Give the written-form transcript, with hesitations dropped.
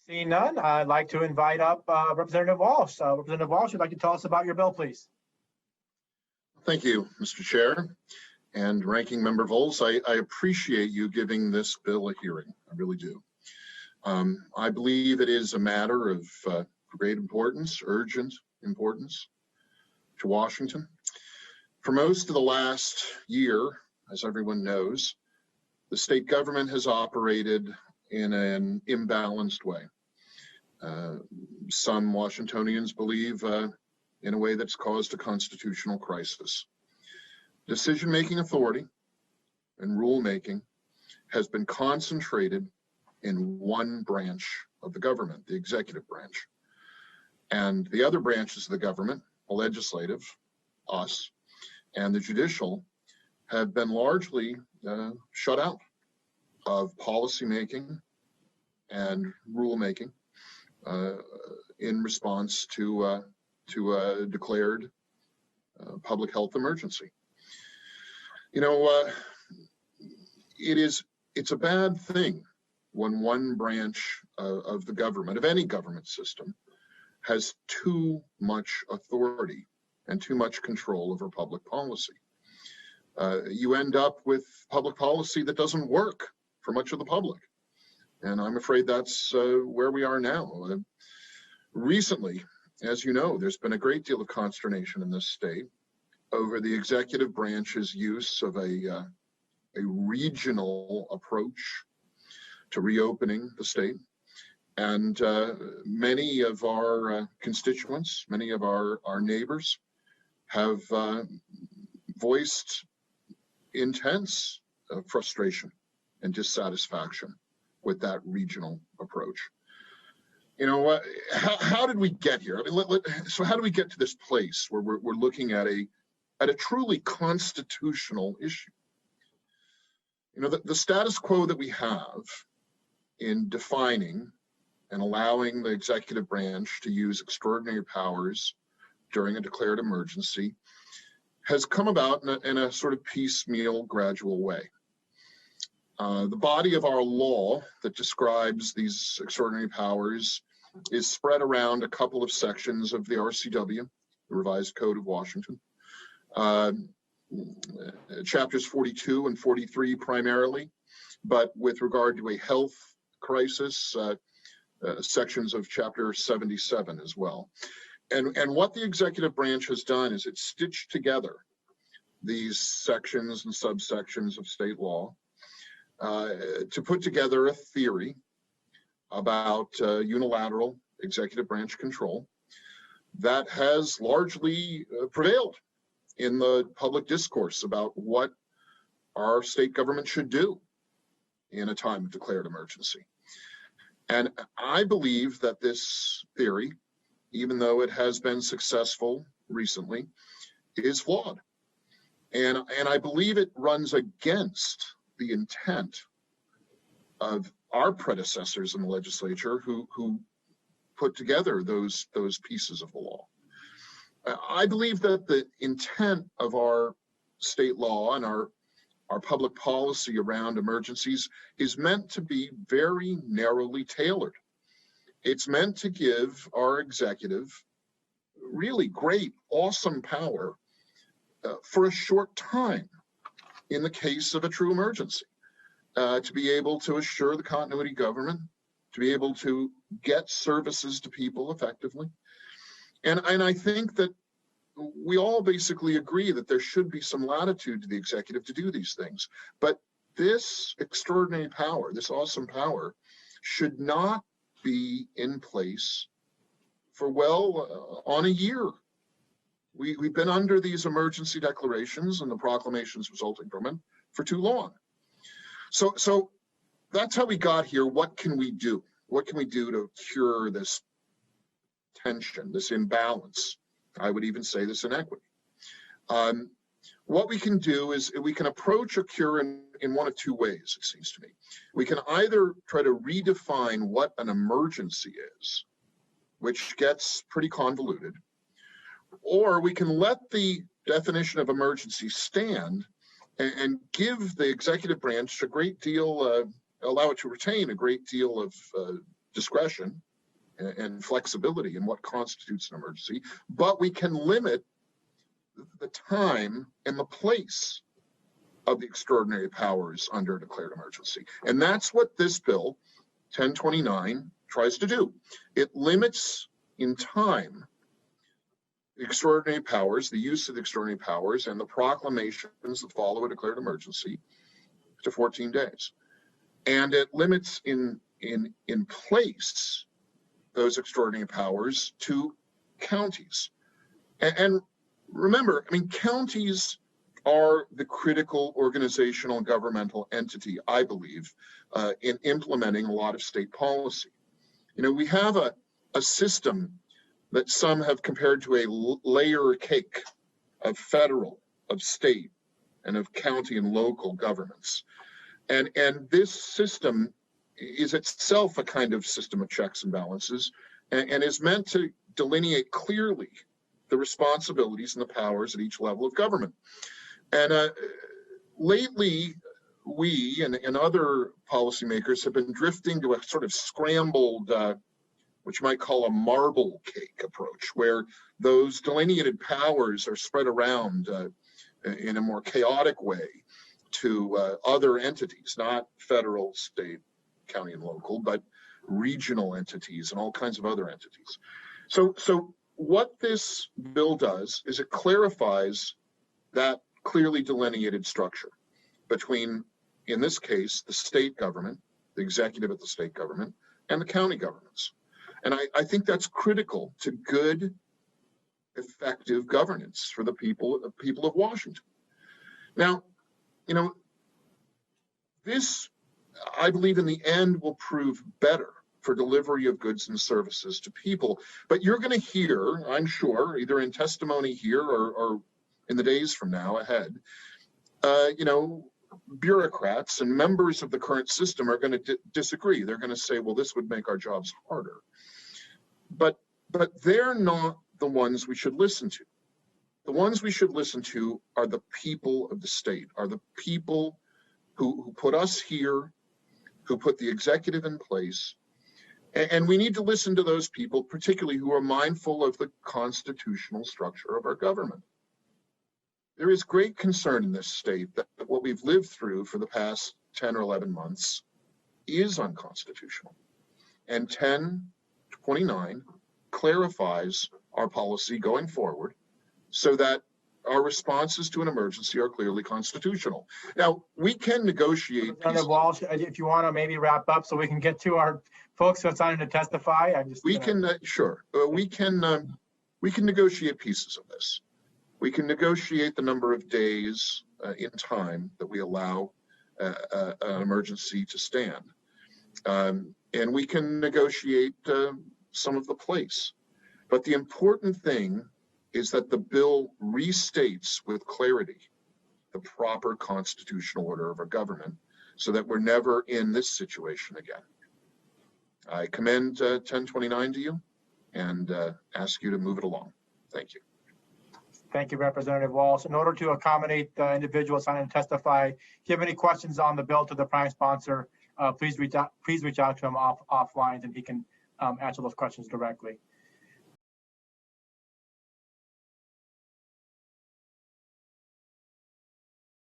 Seeing none, I'd like to invite up Representative Walsh. Representative Walsh, would you like to tell us about your bill, please? Thank you, Mr. Chair and Ranking Member Volz. I appreciate you giving this bill a hearing. I really do. I believe it is a matter of great importance, urgent importance to Washington. For most of the last year, as everyone knows, the state government has operated in an imbalanced way. Some Washingtonians believe in a way that's caused a constitutional crisis. Decision-making authority and rulemaking has been concentrated in one branch of the government, the executive branch. And the other branches of the government, the legislative, us, and the judicial, have been largely shut out of policymaking and rulemaking in response to a declared public health emergency. You know, it's a bad thing when one branch of the government, of any government system, has too much authority and too much control over public policy. You end up with public policy that doesn't work for much of the public. And I'm afraid that's where we are now. Recently, as you know, there's been a great deal of consternation in this state over the executive branch's use of a regional approach to reopening the state. And many of our constituents, many of our neighbors have voiced intense frustration and dissatisfaction with that regional approach. You know, how did we get here? I mean, so how do we get to this place where we're looking at a truly constitutional issue? You know, the status quo that we have in defining and allowing the executive branch to use extraordinary powers during a declared emergency has come about in a sort of piecemeal, gradual way. The body of our law that describes these extraordinary powers is spread around a couple of sections of the RCW, the Revised Code of Washington. Chapters 42 and 43 primarily, but with regard to a health crisis, sections of Chapter 77 as well. And what the executive branch has done is it's stitched together these sections and subsections of state law to put together a theory about unilateral executive branch control that has largely prevailed in the public discourse about what our state government should do in a time of declared emergency. And I believe that this theory, even though it has been successful recently, is flawed. And I believe it runs against the intent of our predecessors in the legislature who put together those pieces of the law. I believe that the intent of our state law and our public policy around emergencies is meant to be very narrowly tailored. It's meant to give our executive really great, awesome power for a short time in the case of a true emergency, to be able to assure the continuity of government, to be able to get services to people effectively. And I think that we all basically agree that there should be some latitude to the executive to do these things. But this extraordinary power, this awesome power, should not be in place for on a year. We've been under these emergency declarations and the proclamations resulting from it for too long. So that's how we got here. What can we do? What can we do to cure this tension, this imbalance? I would even say this inequity. What we can do is we can approach a cure in one of two ways, it seems to me. We can either try to redefine what an emergency is, which gets pretty convoluted, or we can let the definition of emergency stand and give the executive branch a great deal, allow it to retain a great deal of discretion and flexibility in what constitutes an emergency, but we can limit the time and the place of the extraordinary powers under a declared emergency. And that's what this bill, 1029, tries to do. It limits in time the extraordinary powers, the use of the extraordinary powers, and the proclamations that follow a declared emergency to 14 days. And it limits in place those extraordinary powers to counties. And remember, I mean, counties are the critical organizational and governmental entity, I believe, in implementing a lot of state policy. You know, we have a system that some have compared to a layer cake of federal, of state, and of county and local governments. And this system is itself a kind of system of checks and balances, and is meant to delineate clearly the responsibilities and the powers at each level of government. And lately, we and other policymakers have been drifting to a sort of scrambled, what you might call a marble cake approach, where those delineated powers are spread around in a more chaotic way to other entities, not federal, state, county, and local, but regional entities and all kinds of other entities. So what this bill does is it clarifies that clearly delineated structure between, in this case, the state government, the executive at the state government, and the county governments. And I think that's critical to good, effective governance for the people of Washington. Now, you know, this, I believe, in the end will prove better for delivery of goods and services to people. But you're going to hear, I'm sure, either in testimony here or in the days from now ahead, you know, bureaucrats and members of the current system are going to disagree. They're going to say, well, this would make our jobs harder. But they're not the ones we should listen to. The ones we should listen to are the people of the state, are the people who put us here, who put the executive in place. And we need to listen to those people, particularly who are mindful of the constitutional structure of our government. There is great concern in this state that what we've lived through for the past 10 or 11 months is unconstitutional. And 1029 clarifies our policy going forward so that our responses to an emergency are clearly constitutional. Now, we can negotiate. Representative Walsh, if you want to maybe wrap up so we can get to our folks who are signing to testify. We can negotiate pieces of this. We can negotiate the number of days in time that we allow an emergency to stand. And we can negotiate some of the place. But the important thing is that the bill restates with clarity the proper constitutional order of our government so that we're never in this situation again. I commend 1029 to you and ask you to move it along. Thank you. Thank you, Representative Walsh. In order to accommodate the individual signing to testify, if you have any questions on the bill to the prime sponsor, please reach out to him offline and he can answer those questions directly.